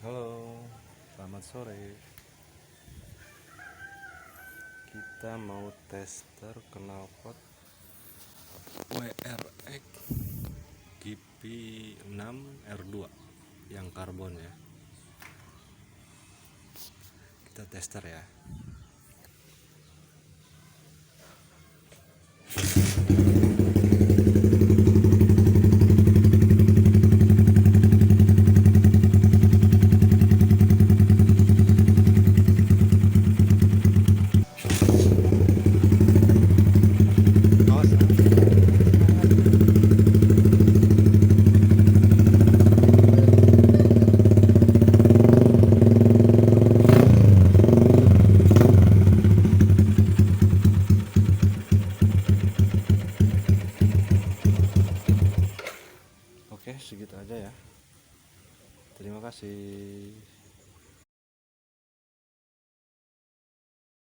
Halo, selamat sore. Kita mau tester knalpot WRX gp6 R2 yang karbon ya. Kita tester ya. Oke, segitu aja ya. Terima kasih.